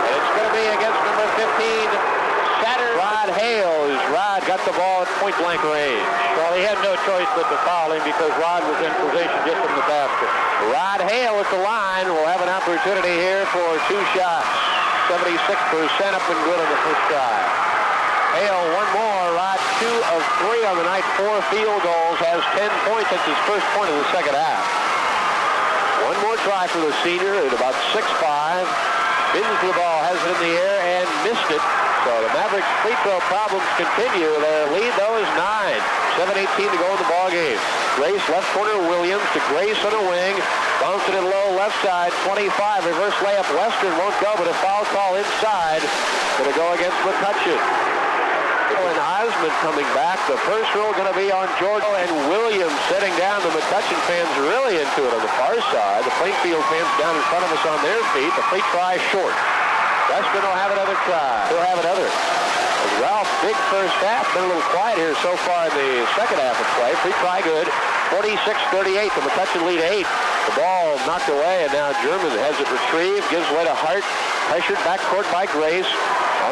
And it's going to be against number 15, Rod Hale, who's Rod got the ball at point-blank range. Well, he had no choice but to foul him because Rod was in position just from the basket. Rod Hale at the line will have an opportunity here for 2 shots. 76% up and good on the first try. Hale, one more. Rod, 2 of 3 on the night, 4 field goals, has 10 points. That's his first point of the second half. One more try for the senior at about 6'5". Spins the ball, has it in the air, and missed it. So the Mavericks free throw problems continue. Their lead, though, is 9. 7:18 to go in the ball game. Grace, left corner, Williams to Grace on a wing. Bouncing it low, left side, 25. Reverse layup, Western won't go, but a foul call inside. Going to go against McCutcheon. And Osmond coming back. The personal going to be on George and Williams setting down. The McCutcheon fans really into it on the far side. The Plainfield fans down in front of us on their feet. The free try short. Western will have another try. He'll have another. Ralph, big first half. Been a little quiet here so far in the second half of play. Free try good. 46-38. The McCutcheon lead 8. The ball knocked away, and now German has it retrieved. Gives way to Hart. Pressured backcourt by Grace.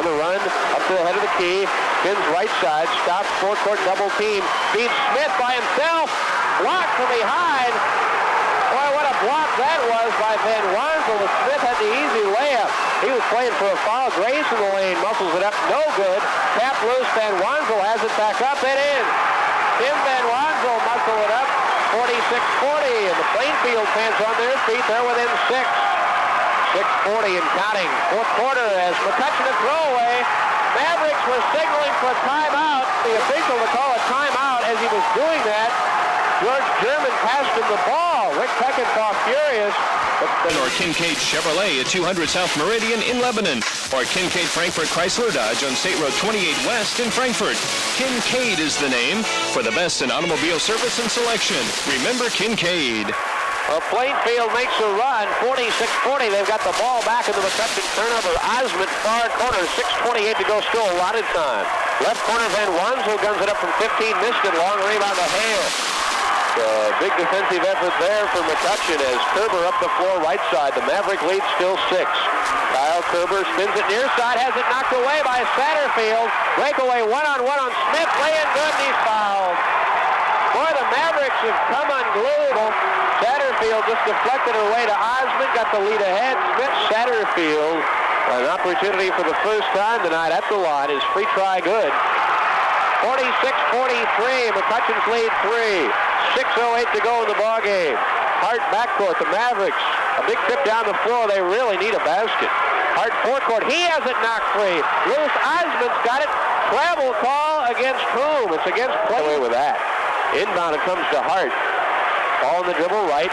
On the run, up to the head of the key. Spins right side. Stops forecourt double team. Feeds Smith by himself. Blocked from behind. Boy, what a block that was by Van Wansel. But Smith had the easy layup. He was playing for a foul. Grace in the lane muscles it up. No good. Tap loose. Van Wansel has it back up and in. Tim Van Wansel muscle it up. 46-40. And the Plainfield fans on their feet. They're within 6. 6:40 and counting. Fourth quarter as McCutcheon a throwaway. Mavericks were signaling for a timeout. The official to call a timeout. As he was doing that, George German passed him the ball. Rick Peckinpah furious. Or Kincaid Chevrolet at 200 South Meridian in Lebanon. Or Kincaid Frankfort Chrysler Dodge on State Road 28 West in Frankfort. Kincaid is the name for the best in automobile service and selection. Remember Kincaid. Plainfield makes a run, 46-40. They've got the ball back in the McCutcheon turnover. Osmond, far corner, 6:28 to go, still a lot of time. Left corner, Van Wansel guns it up from 15, missed it. Long rebound to Hale. Big defensive effort there for McCutcheon as Kerber up the floor right side. The Maverick lead still 6. Kyle Kerber spins it near side, has it knocked away by Satterfield. Breakaway one-on-one on Smith. Laying good, and he's fouled. Boy, the Mavericks have come unglued. Satterfield just deflected her way to Osmond, got the lead ahead. Smith, Satterfield, an opportunity for the first time tonight at the line. Is free try good. 46-43, McCutcheon's lead 3. 6:08 to go in the ballgame. Hart backcourt, the Mavericks. A big trip down the floor. They really need a basket. Hart forecourt. He has it knocked free. Lewis Osmond's got it. Travel call against whom? It's against play. Away with that. Inbound, it comes to Hart. Ball in the dribble right.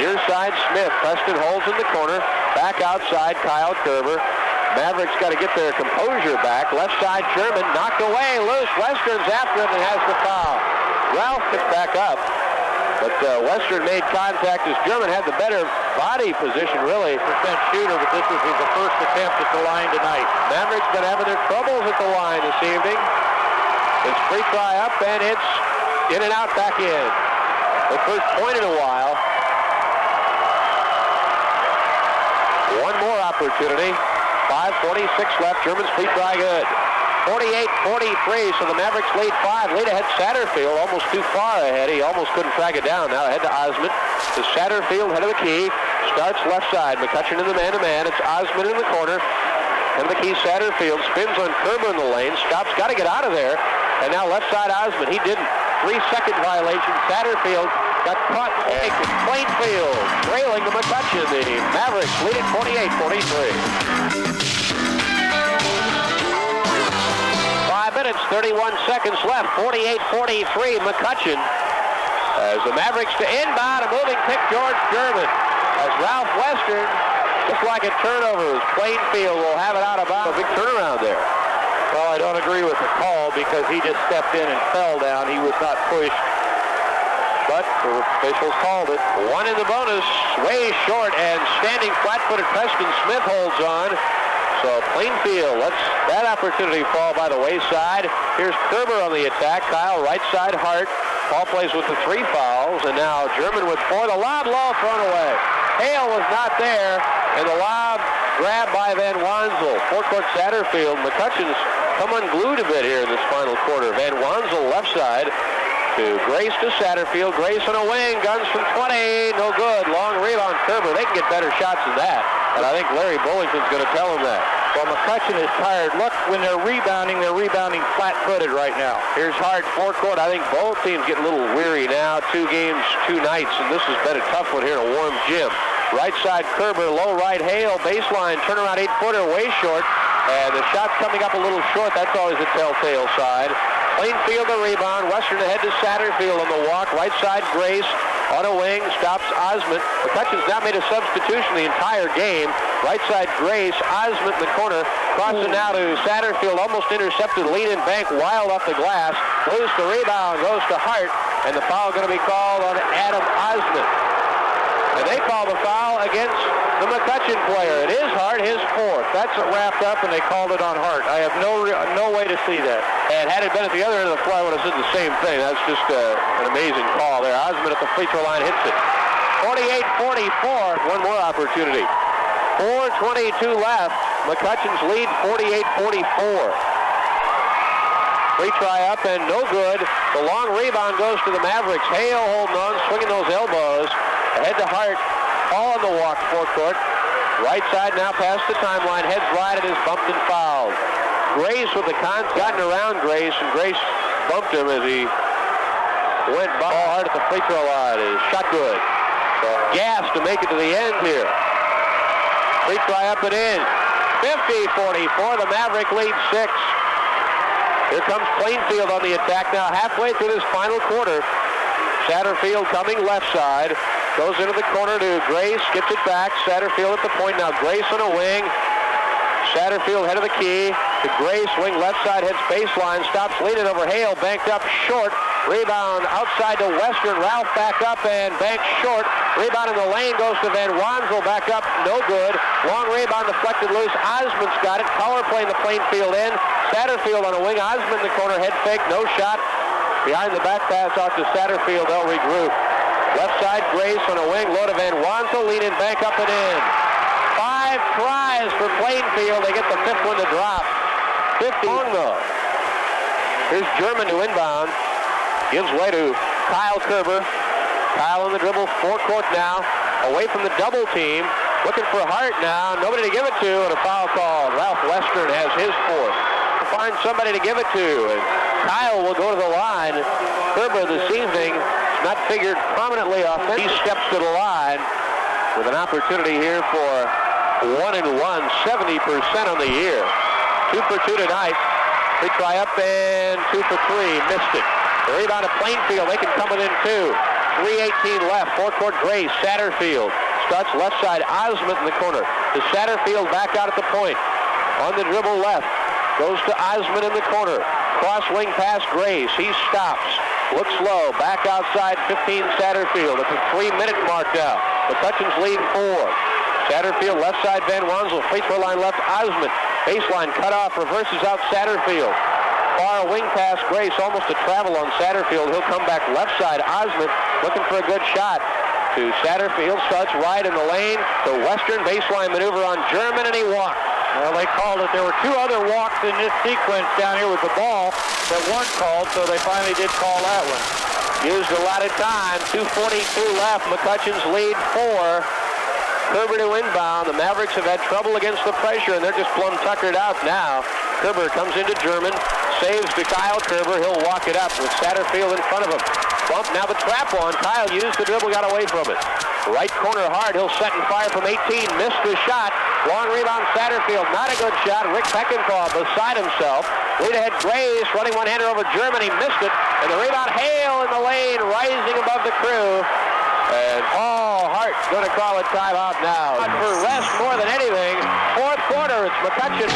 Near side Smith. Preston holds in the corner. Back outside Kyle Kerber. Mavericks got to get their composure back. Left side Sherman knocked away. Loose. Western's after him and has the foul. Ralph gets back up. But Western made contact as German had the better body position, really. Percent shooter, but this is his first attempt at the line tonight. Mavericks been having their troubles at the line this evening. It's free try up, and it's in and out back in. The first point in a while. One more opportunity. 5:46 left. German's free try good. 48-43, so the Mavericks lead 5. Lead ahead Satterfield, almost too far ahead. He almost couldn't track it down. Now ahead to Osmond. To Satterfield, head of the key. Starts left side. McCutcheon in the man-to-man. It's Osmond in the corner. Head of the key, Satterfield. Spins on Kerber in the lane. Stops. Got to get out of there. And now left side Osmond. He didn't. 3-second violation. Satterfield got caught. Plainfield trailing to McCutcheon. The Mavericks lead at 48-43. 5 minutes, 31 seconds left. 48-43, McCutcheon. As the Mavericks to inbound, a moving pick, George German. As Ralph Western, just like a turnover, as Plainfield will have it out of bounds. A big turnaround there. Well, I don't agree with the call because he just stepped in and fell down. He was not pushed. But the officials called it. One in the bonus, way short, and standing flat-footed Preston Smith holds on. So Plainfield lets that opportunity fall by the wayside. Here's Kerber on the attack. Kyle right side Hart. Paul plays with the 3 fouls, and now German with 4. The lob low thrown away. Hale was not there, and the lob grabbed by Van Wansel. Forecourt Satterfield. McCutcheon's come unglued a bit here in this final quarter. Van Wansel left side to Grace to Satterfield. Grace on a wing. Guns from 20. No good. Long rebound Kerber. They can get better shots than that. And I think Larry Bullington's going to tell him that. Well, McCutcheon is tired. Look, when they're rebounding flat-footed right now. Here's Hart, forecourt. I think both teams get a little weary now. 2 games, 2 nights, and this has been a tough one here in a warm gym. Right side Kerber, low right Hale, baseline, turnaround 8-footer, way short. And the shot's coming up a little short. That's always a telltale side. Plainfield the rebound. Western ahead to Satterfield on the walk. Right side Grace on a wing. Stops Osmond. McCutcheon's not made a substitution the entire game. Right side Grace. Osmond in the corner. Crosses now to Satterfield. Almost intercepted. Lead in bank. Wild off the glass. Lose the rebound. Goes to Hart. And the foul going to be called on Adam Osmond. And they call the foul against the McCutcheon player. It is Hart, his 4th. That's it wrapped up, and they called it on Hart. I have no way to see that. And had it been at the other end of the floor, I would have said the same thing. That's just an amazing call there. Osmond at the free throw line hits it. 48-44. One more opportunity. 4:22 left. McCutcheon's lead 48-44. Free try up and no good. The long rebound goes to the Mavericks. Hale holding on, swinging those elbows. Ahead to Hart. All on the walk forecourt. Right side now past the timeline. Heads right and is bumped and fouled. Grace with the gotten around Grace, and Grace bumped him as he went by. Ball hard at the free throw line. Is shot good. So gas to make it to the end here. Free try up and in. 50-44. The Maverick leads 6. Here comes Plainfield on the attack now, halfway through this final quarter. Satterfield coming left side. Goes into the corner to Grace, gets it back. Satterfield at the point now. Grace on a wing. Satterfield head of the key to Grace, wing left side, hits baseline, stops leaning over Hale, banked up short. Rebound outside to Western. Ralph back up and banked short. Rebound in the lane goes to Van Wansel, back up, no good. Long rebound deflected loose. Osmond's got it. Power play in the Plainfield end. Satterfield on a wing. Osmond in the corner, head fake, no shot. Behind the back pass out to Satterfield, they'll regroup. Left side, Grace on a wing, low to Van Wansel, lead in, bank up and in. 5 tries for Plainfield. They get the 5th one to drop. 50 though. Here's German to inbound. Gives way to Kyle Kerber. Kyle on the dribble, forecourt now. Away from the double team. Looking for Hart now. Nobody to give it to, and a foul called. Ralph Western has his 4th. Find somebody to give it to, and Kyle will go to the line. Kerber this evening not figured prominently off. He steps to the line with an opportunity here for 1-1, 70% on the year. 2 for 2 tonight. They try up and 2 for 3. Missed it. The rebound of Plainfield. They can come within 2. 3:18 left. Forecourt Grace. Satterfield starts left side. Osmond in the corner. To Satterfield back out at the point. On the dribble left. Goes to Osmond in the corner. Cross wing pass Grace. He stops. Looks low. Back outside 15 Satterfield. At the 3-minute mark now. McCutcheon's lead 4. Satterfield left side Van Wansel. Free throw line left Osmond. Baseline cut off. Reverses out Satterfield. Far wing pass Grace. Almost a travel on Satterfield. He'll come back left side. Osmond looking for a good shot. To Satterfield. Starts right in the lane. To Western baseline maneuver on German, and he walked. Well, they called it. There were 2 other walks in this sequence down here with the ball that weren't called, so they finally did call that one. Used a lot of time. 2:42 left. McCutcheon's lead 4. Kerber to inbound. The Mavericks have had trouble against the pressure, and they're just plumb tuckered out now. Kerber comes into German. Saves to Kyle Kerber. He'll walk it up with Satterfield in front of him. Bump, now the trap on. Kyle used the dribble, got away from it. Right corner hard. He'll set and fire from 18. Missed the shot. Long rebound Satterfield. Not a good shot. Rick Peckinpah beside himself. Lead ahead Grace. Running one-hander over German. He missed it. And the rebound Hale in the lane. Rising above the crew. And Paul Hart going to call a timeout now. For rest more than anything. 4th quarter. It's McCutcheon.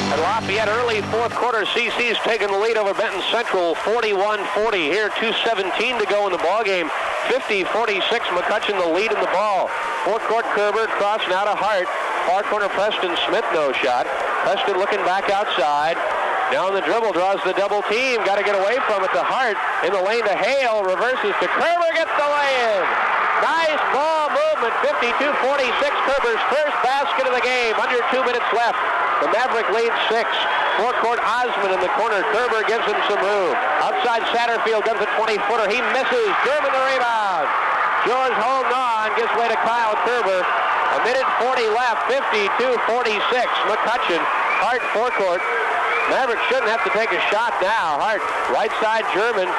And Lafayette early 4th quarter. CC's taking the lead over Benton Central. 41-40 here. 2:17 to go in the ballgame. 50-46. McCutcheon the lead in the ball. Forecourt Kerber. Cross now to Hart. Far corner Preston Smith. No shot. Preston looking back outside. Now on the dribble. Draws the double team. Got to get away from it to Hart. In the lane to Hale. Reverses to Kerber. Gets the lay-in. Nice ball movement. 52-46. Kerber's first basket of the game. Under 2 minutes left. The Maverick leads 6. Forecourt Osmond in the corner. Kerber gives him some room. Outside Satterfield gives a 20-footer. He misses. German the rebound. George holding on. Gives way to Kyle Kerber. 1:40 left. 52-46. McCutcheon. Hart forecourt. Maverick shouldn't have to take a shot now. Hart. Right side German.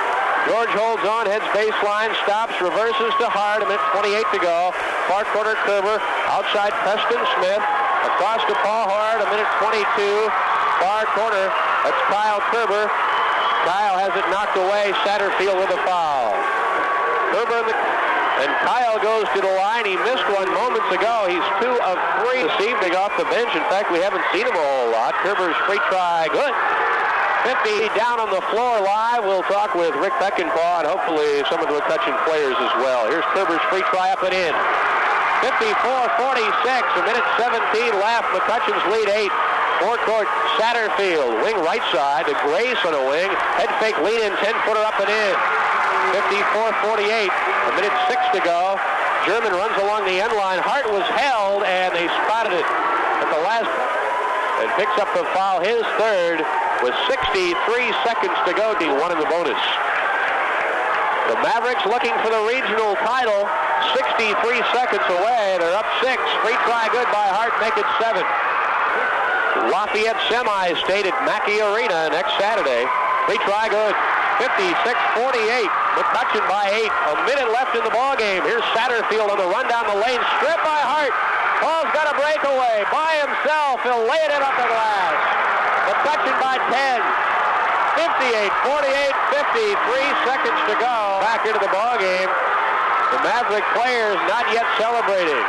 George holds on. Heads baseline. Stops. Reverses to Hart. 1:28 to go. Far corner Kerber. Outside Preston Smith. Across to Paul Hart, 1:22. Far corner, that's Kyle Kerber. Kyle has it knocked away. Satterfield with a foul. Kerber and Kyle goes to the line. He missed one moments ago. He's 2 of 3 this evening off the bench. In fact, we haven't seen him a whole lot. Kerber's free try, good. 50 down on the floor live. We'll talk with Rick Peckinpah and hopefully some of the McCutcheon players as well. Here's Kerber's free try up and in. 54-46, 1:17 left. McCutcheon's lead 8. Forecourt Satterfield, wing right side to Grace on a wing. Head fake lead in, 10-footer up and in. 54-48, 1:06 to go. German runs along the end line. Hart was held, and they spotted it at the last and picks up the foul, his 3rd, with 63 seconds to go. D1 in the bonus. The Mavericks looking for the regional title. 63 seconds away. They're up 6. Free try good by Hart. Make it 7. Lafayette semi-state at Mackey Arena next Saturday. Free try good. 56-48. McCutcheon by 8. A minute left in the ballgame. Here's Satterfield on the run down the lane. Strip by Hart. Paul's got a breakaway by himself. He'll lay it in up the glass. McCutcheon by 10. 58-48, 53 seconds to go. Back into the ball game. The Maverick players not yet celebrating.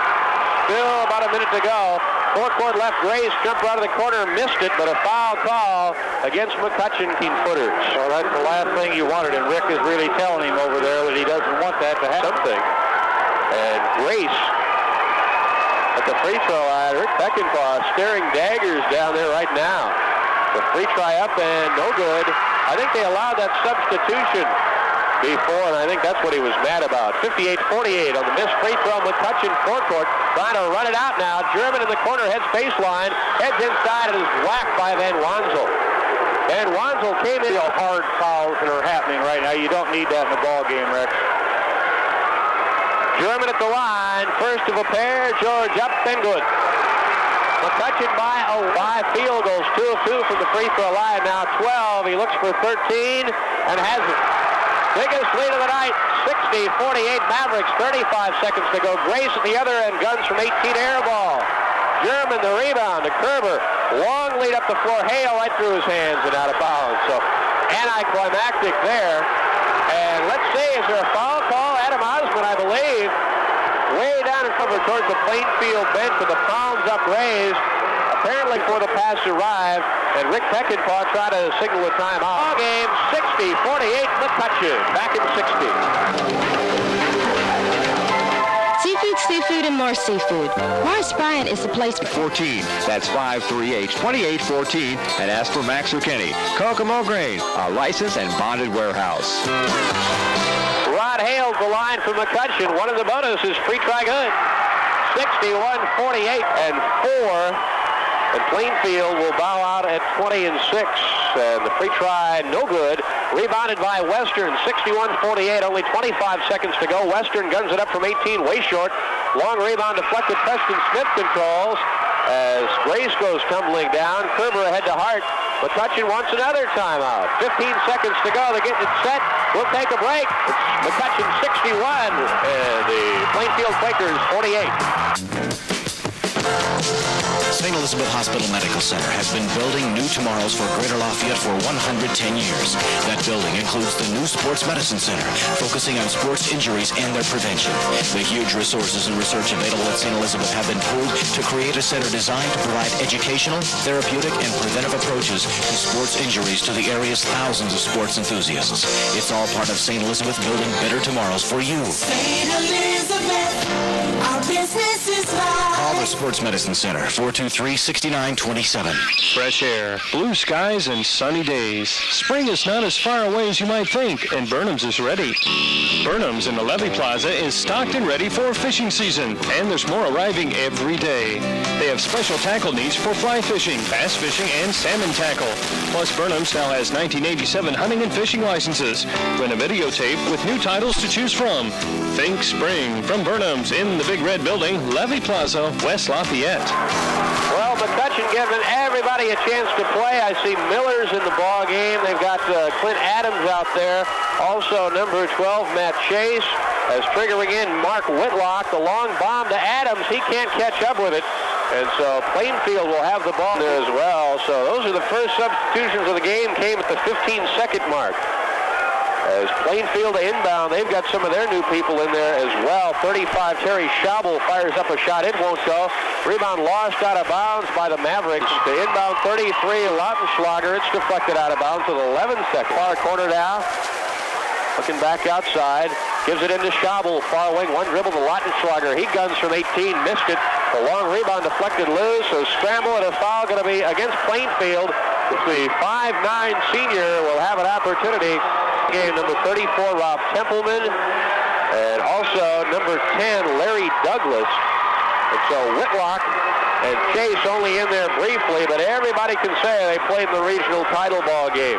Still about a minute to go. Forecourt left. Grace jumped out of the corner, missed it, but a foul call against McCutcheon. 15-footers. Well, that's the last thing you wanted, and Rick is really telling him over there that he doesn't want that to happen. Something. And Grace at the free throw line. Rick Beckenpaugh staring daggers down there right now. The free try up and no good. I think they allowed that substitution before, and I think that's what he was mad about. 58-48 on the missed free throw. McCutcheon forecourt trying to run it out now. German in the corner, heads baseline, heads inside, and is whacked by Van Wansel. Van Wansel came in. Hard fouls that are happening right now. You don't need that in the ball game, Rex. German at the line, first of a pair. George up and good. McCutcheon by field goals, 2 of 2 from the free throw line. Now 12. He looks for 13 and has it. Biggest lead of the night, 60-48 Mavericks, 35 seconds to go. Grace at the other end, guns from 18, air ball. German the rebound to Kerber. Long lead up the floor. Hale right through his hands and out of bounds. So anticlimactic there. And let's see, is there a foul call? Adam Osmond, I believe, way down and cover towards the Plainfield bench with the palms upraised. Apparently before the pass arrived, and Rick Beckenpaugh tried to signal a timeout. Ball game 60-48 McCutcheon. Back in 60. Seafood, and more seafood. Morris Bryant is the place. 14. That's 538-2814. And ask for Max or Kenny. Kokomo Grain, a licensed and bonded warehouse. Rod Hale's the line for McCutcheon. One of the bonuses, free try good. 61-48 and 4. And Plainfield will bow out at 20 and 6. And the free try, no good. Rebounded by Western, 61-48, only 25 seconds to go. Western guns it up from 18, way short. Long rebound deflected. Preston Smith controls as Grace goes tumbling down. Kerber ahead to Hart. McCutcheon wants another timeout. 15 seconds to go. They're getting it set. We'll take a break. It's McCutcheon 61 and the Plainfield Quakers 48. St. Elizabeth Hospital Medical Center has been building new tomorrows for Greater Lafayette for 110 years. That building includes the new Sports Medicine Center, focusing on sports injuries and their prevention. The huge resources and research available at St. Elizabeth have been pooled to create a center designed to provide educational, therapeutic, and preventive approaches to sports injuries to the area's thousands of sports enthusiasts. It's all part of St. Elizabeth building better tomorrows for you. St. Elizabeth, our business is life. Call the Sports Medicine Center, 423-6927. Fresh air, blue skies, and sunny days. Spring is not as far away as you might think, and Burnham's is ready. Burnham's in the Levy Plaza is stocked and ready for fishing season, and there's more arriving every day. They have special tackle needs for fly fishing, bass fishing, and salmon tackle. Plus, Burnham's now has 1987 hunting and fishing licenses. Rent a videotape with new titles to choose from. Think spring from Burnham's in the Big Red Building, Levy Plaza, West Lafayette. Well, McCutcheon giving everybody a chance to play. I see Miller's in the ball game. They've got Clint Adams out there. Also, number 12, Matt Chase, as triggering in Mark Whitlock. The long bomb to Adams. He can't catch up with it. And so Plainfield will have the ball there as well. So those are the first substitutions of the game, came at the 15-second mark. As Plainfield to inbound, they've got some of their new people in there as well. 35, Terry Schabel fires up a shot. It won't go. Rebound lost out of bounds by the Mavericks. To inbound 33, Lautenschlager. It's deflected out of bounds with 11 seconds. Far corner now. Looking back outside. Gives it into Schabel. Far wing. One dribble to Lautenschlager. He guns from 18. Missed it. The long rebound deflected loose. So scramble and a foul going to be against Plainfield. It's the 5'9 senior will have an opportunity. Game number 34, Rob Templeman, and also number 10, Larry Douglas. And so Whitlock and Chase only in there briefly, but everybody can say they played in the regional title ball game.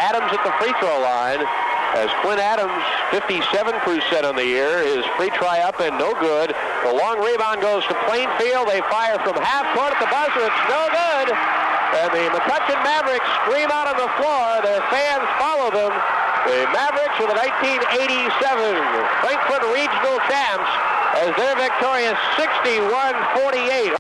Adams at the free throw line, as Clint Adams, 57% on the year, is free try up and no good. The long rebound goes to Plainfield. They fire from half court at the buzzer. It's no good. And the McCutcheon Mavericks scream out on the floor. Their fans follow them. The Mavericks were the 1987 Frankfort Regional Champs as they're victorious 61-48